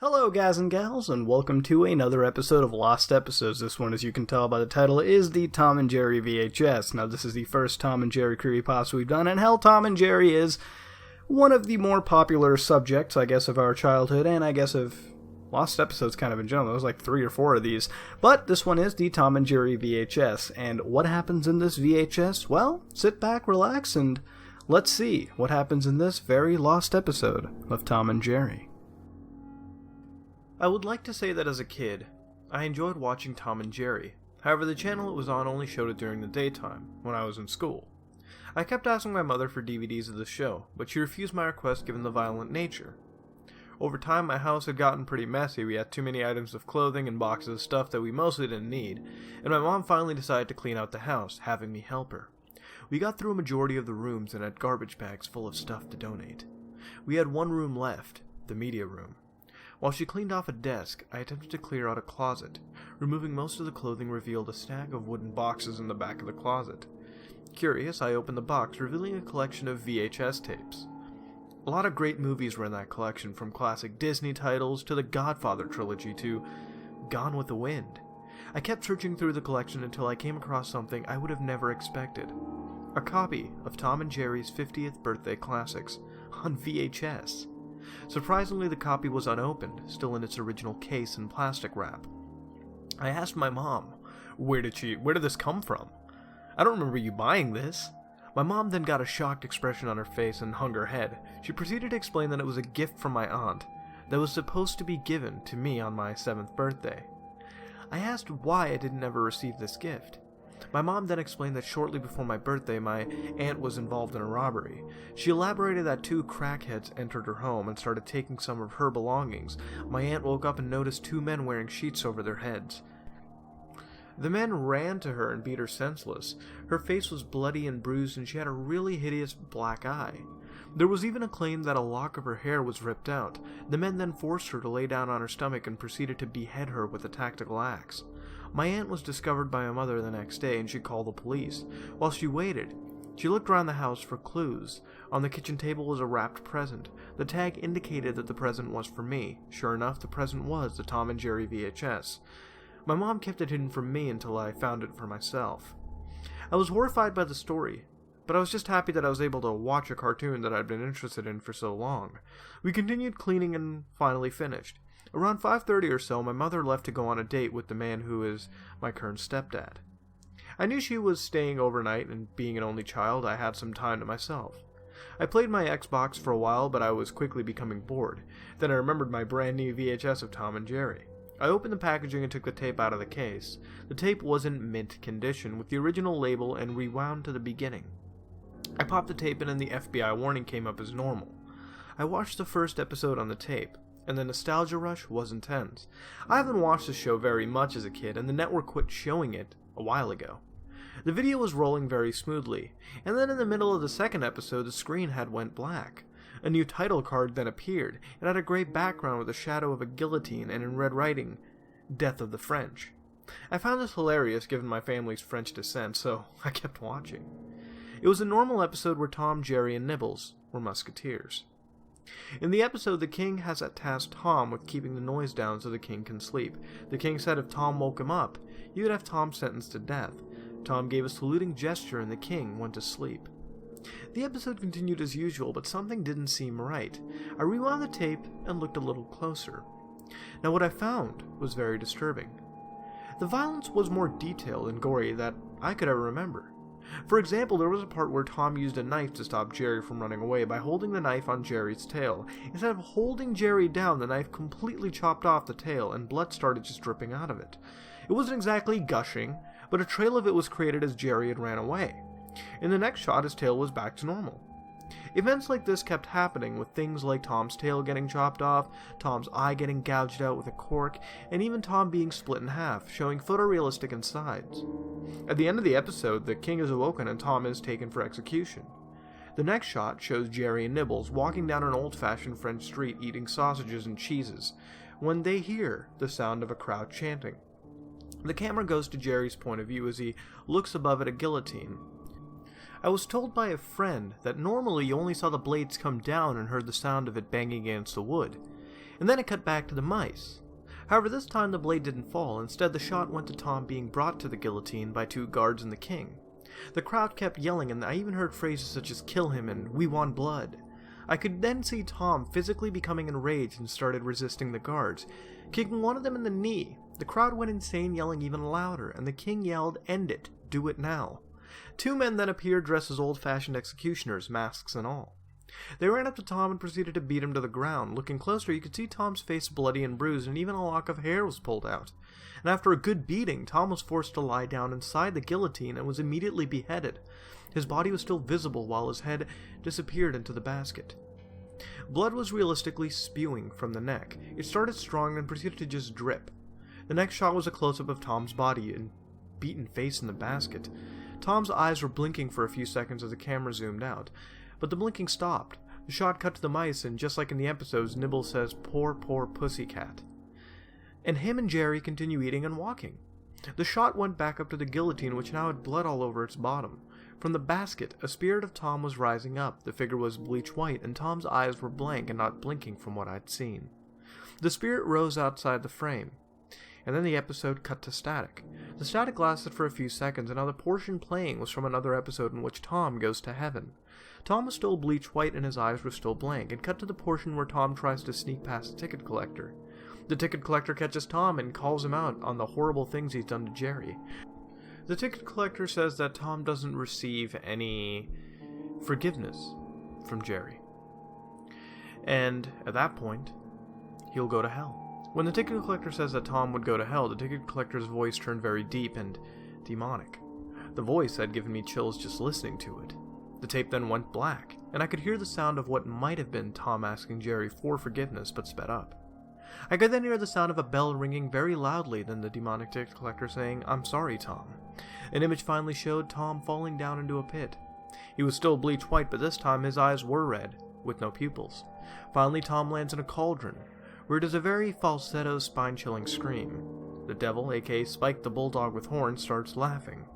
Hello guys and gals, and welcome to another episode of Lost Episodes. This one, as you can tell by the title, is the Tom and Jerry VHS. Now, this is the first Tom and Jerry creepypasta we've done, and hell, Tom and Jerry is one of the more popular subjects, I guess, of our childhood, and I guess of Lost Episodes kind of in general. There's like 3 or 4 of these. But this one is the Tom and Jerry VHS, and what happens in this VHS? Well, sit back, relax, and let's see what happens in this very lost episode of Tom and Jerry. I would like to say that as a kid, I enjoyed watching Tom and Jerry. However, the channel it was on only showed it during the daytime, when I was in school. I kept asking my mother for DVDs of the show, but she refused my request given the violent nature. Over time, my house had gotten pretty messy. We had too many items of clothing and boxes of stuff that we mostly didn't need, and my mom finally decided to clean out the house, having me help her. We got through a majority of the rooms and had garbage bags full of stuff to donate. We had one room left, the media room. While she cleaned off a desk, I attempted to clear out a closet. Removing most of the clothing revealed a stack of wooden boxes in the back of the closet. Curious, I opened the box, revealing a collection of VHS tapes. A lot of great movies were in that collection, from classic Disney titles to the Godfather trilogy to Gone with the Wind. I kept searching through the collection until I came across something I would have never expected. A copy of Tom and Jerry's 50th birthday classics on VHS. Surprisingly, the copy was unopened, still in its original case and plastic wrap. I asked my mom, where did this come from? I don't remember you buying this. My mom then got a shocked expression on her face and hung her head. She proceeded to explain that it was a gift from my aunt that was supposed to be given to me on my 7th birthday. I asked why I didn't ever receive this gift. My mom then explained that shortly before my birthday, my aunt was involved in a robbery. She elaborated that 2 crackheads entered her home and started taking some of her belongings. My aunt woke up and noticed 2 men wearing sheets over their heads. The men ran to her and beat her senseless. Her face was bloody and bruised, and she had a really hideous black eye. There was even a claim that a lock of her hair was ripped out. The men then forced her to lay down on her stomach and proceeded to behead her with a tactical axe. My aunt was discovered by my mother the next day, and she called the police. While she waited, she looked around the house for clues. On the kitchen table was a wrapped present. The tag indicated that the present was for me. Sure enough, the present was the Tom and Jerry VHS. My mom kept it hidden from me until I found it for myself. I was horrified by the story, but I was just happy that I was able to watch a cartoon that I'd been interested in for so long. We continued cleaning and finally finished. Around 5:30 or so, my mother left to go on a date with the man who is my current stepdad. I knew she was staying overnight, and being an only child, I had some time to myself. I played my Xbox for a while, but I was quickly becoming bored. Then I remembered my brand new VHS of Tom and Jerry. I opened the packaging and took the tape out of the case. The tape was in mint condition, with the original label, and rewound to the beginning. I popped the tape in and the FBI warning came up as normal. I watched the first episode on the tape, and the nostalgia rush was intense. I haven't watched the show very much as a kid, and the network quit showing it a while ago. The video was rolling very smoothly, and then in the middle of the second episode the screen had went black. A new title card then appeared. It had a grey background with a shadow of a guillotine and in red writing, Death of the French. I found this hilarious given my family's French descent, so I kept watching. It was a normal episode where Tom, Jerry, and Nibbles were musketeers. In the episode, the king has tasked Tom with keeping the noise down so the king can sleep. The king said if Tom woke him up, he would have Tom sentenced to death. Tom gave a saluting gesture and the king went to sleep. The episode continued as usual, but something didn't seem right. I rewound the tape and looked a little closer. Now what I found was very disturbing. The violence was more detailed and gory than I could ever remember. For example, there was a part where Tom used a knife to stop Jerry from running away by holding the knife on Jerry's tail. Instead of holding Jerry down, the knife completely chopped off the tail and blood started just dripping out of it. It wasn't exactly gushing, but a trail of it was created as Jerry had ran away. In the next shot, his tail was back to normal. Events like this kept happening, with things like Tom's tail getting chopped off, Tom's eye getting gouged out with a cork, and even Tom being split in half, showing photorealistic insides. At the end of the episode, the king is awoken and Tom is taken for execution. The next shot shows Jerry and Nibbles walking down an old-fashioned French street eating sausages and cheeses, when they hear the sound of a crowd chanting. The camera goes to Jerry's point of view as he looks above at a guillotine. I was told by a friend that normally you only saw the blades come down and heard the sound of it banging against the wood. and then it cut back to the mice. However, this time the blade didn't fall. Instead, the shot went to Tom being brought to the guillotine by 2 guards and the king. The crowd kept yelling, and I even heard phrases such as "kill him" and "we want blood." I could then see Tom physically becoming enraged and started resisting the guards, kicking one of them in the knee. The crowd went insane, yelling even louder, and the king yelled, "End it, do it now." 2 men then appeared dressed as old-fashioned executioners, masks and all. They ran up to Tom and proceeded to beat him to the ground. Looking closer, you could see Tom's face bloody and bruised, and even a lock of hair was pulled out. And after a good beating, Tom was forced to lie down inside the guillotine and was immediately beheaded. His body was still visible while his head disappeared into the basket. Blood was realistically spewing from the neck. It started strong and proceeded to just drip. The next shot was a close-up of Tom's body and beaten face in the basket. Tom's eyes were blinking for a few seconds as the camera zoomed out, but the blinking stopped. The shot cut to the mice, and just like in the episodes, Nibble says, "Poor, poor pussycat." And him and Jerry continue eating and walking. The shot went back up to the guillotine, which now had blood all over its bottom. From the basket, a spirit of Tom was rising up. The figure was bleach white, and Tom's eyes were blank and not blinking from what I'd seen. The spirit rose outside the frame, and then the episode cut to static. The static lasted for a few seconds, and now the portion playing was from another episode in which Tom goes to heaven. Tom was still bleach white and his eyes were still blank, and cut to the portion where Tom tries to sneak past the ticket collector. The ticket collector catches Tom and calls him out on the horrible things he's done to Jerry. The ticket collector says that Tom doesn't receive any forgiveness from Jerry, and at that point, he'll go to hell. When the ticket collector says that Tom would go to hell, the ticket collector's voice turned very deep and demonic. The voice had given me chills just listening to it. The tape then went black, and I could hear the sound of what might have been Tom asking Jerry for forgiveness, but sped up. I could then hear the sound of a bell ringing very loudly, then the demonic ticket collector saying, "I'm sorry, Tom." An image finally showed Tom falling down into a pit. He was still bleach white, but this time his eyes were red, with no pupils. Finally, Tom lands in a cauldron, where it is a very falsetto, spine-chilling scream. The devil, aka Spike the Bulldog with horns, starts laughing,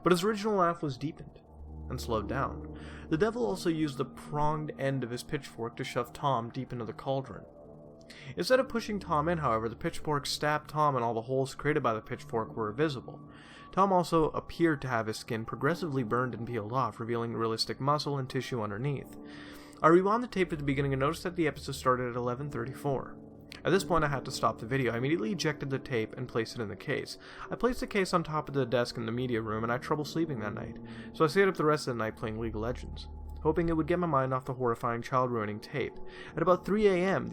but his original laugh was deepened and slowed down. The devil also used the pronged end of his pitchfork to shove Tom deep into the cauldron. Instead of pushing Tom in, however, the pitchfork stabbed Tom and all the holes created by the pitchfork were visible. Tom also appeared to have his skin progressively burned and peeled off, revealing realistic muscle and tissue underneath. I rewound the tape at the beginning and noticed that the episode started at 11:34. At this point I had to stop the video. I immediately ejected the tape and placed it in the case. I placed the case on top of the desk in the media room and I had trouble sleeping that night, so I stayed up the rest of the night playing League of Legends, hoping it would get my mind off the horrifying child-ruining tape. At about 3 a.m.,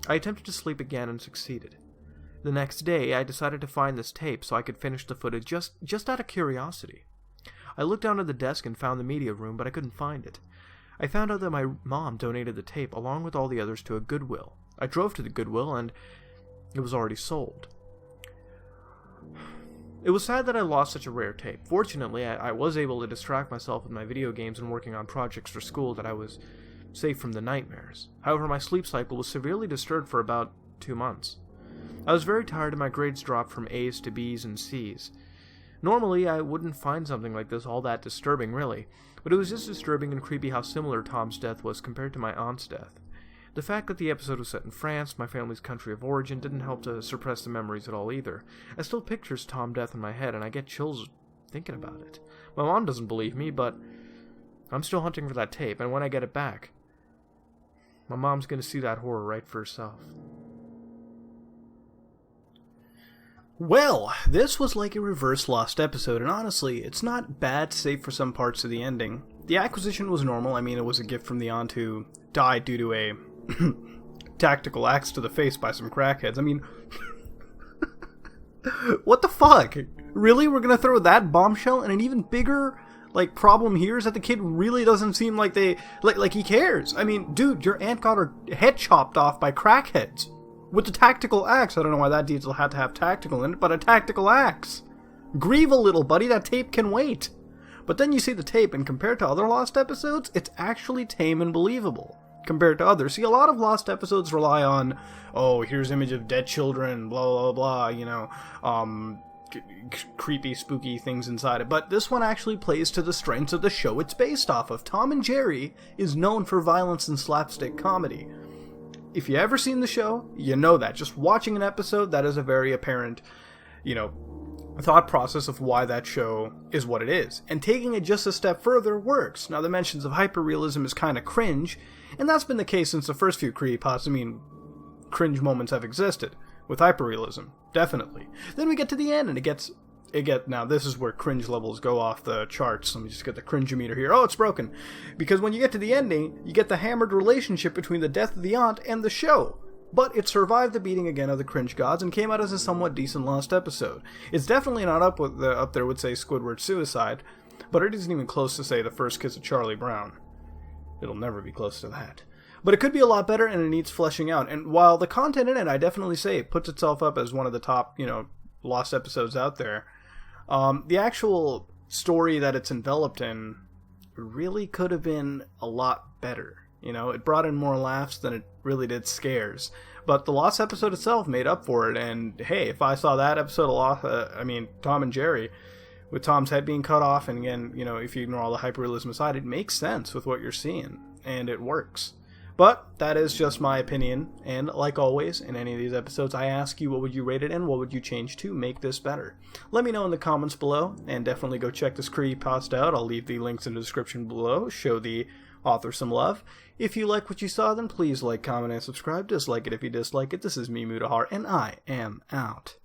I attempted to sleep again and succeeded. The next day, I decided to find this tape so I could finish the footage just out of curiosity. I looked down at the desk and found the media room, but I couldn't find it. I found out that my mom donated the tape along with all the others to a Goodwill. I drove to the Goodwill and it was already sold. It was sad that I lost such a rare tape. Fortunately, I was able to distract myself with my video games and working on projects for school that I was safe from the nightmares. However, my sleep cycle was severely disturbed for about 2 months. I was very tired and my grades dropped from A's to B's and C's. Normally, I wouldn't find something like this all that disturbing, really, but it was just disturbing and creepy how similar Tom's death was compared to my aunt's death. The fact that the episode was set in France, my family's country of origin, didn't help to suppress the memories at all either. I still pictures Tom's death in my head, and I get chills thinking about it. My mom doesn't believe me, but I'm still hunting for that tape, and when I get it back, my mom's gonna see that horror right for herself. Well, this was like a reverse Lost episode, and honestly, it's not bad save for some parts of the ending. The acquisition was normal. I mean, it was a gift from the aunt who died due to a tactical axe to the face by some crackheads. I mean, what the fuck? Really? We're gonna throw that bombshell? And an even bigger, problem here is that the kid really doesn't seem like he cares. I mean, dude, your aunt got her head chopped off by crackheads. With the tactical axe. I don't know why that detail had to have tactical in it, but a tactical axe. Grieve a little, buddy. That tape can wait. But then you see the tape, and compared to other Lost episodes, it's actually tame and believable. Compared to others. See, a lot of Lost episodes rely on, here's image of dead children, blah, blah, blah, creepy, spooky things inside it. But this one actually plays to the strengths of the show it's based off of. Tom and Jerry is known for violence and slapstick comedy. if you ever seen the show, you know that. Just watching an episode, that is a very apparent, thought process of why that show is what it is. And taking it just a step further works. Now, the mentions of hyperrealism is kind of cringe, and that's been the case since the first few creepypastas. I mean, cringe moments have existed with hyperrealism, definitely. Then we get to the end, and now this is where cringe levels go off the charts. Let me just get the cringe-o-meter here. Oh, it's broken. Because when you get to the ending, you get the hammered relationship between the death of the aunt and the show. But it survived the beating again of the cringe gods and came out as a somewhat decent lost episode. It's definitely not up there with, say, Squidward's Suicide, but it isn't even close to, say, The First Kiss of Charlie Brown. It'll never be close to that. But it could be a lot better, and it needs fleshing out. And while the content in it, I definitely say, it puts itself up as one of the top, lost episodes out there, the actual story that it's enveloped in really could have been a lot better. It brought in more laughs than it really did scares. But the Lost episode itself made up for it, and hey, if I saw that episode of Lost, Tom and Jerry, with Tom's head being cut off, and again, if you ignore all the hyperrealism aside, it makes sense with what you're seeing, and it works. But that is just my opinion, and like always, in any of these episodes, I ask you what would you rate it and what would you change to make this better. Let me know in the comments below, and definitely go check this creepypasta out. I'll leave the links in the description below. Show the author some love. If you like what you saw, then please like, comment, and subscribe. Dislike it if you dislike it. This is me, Mutahar, and I am out.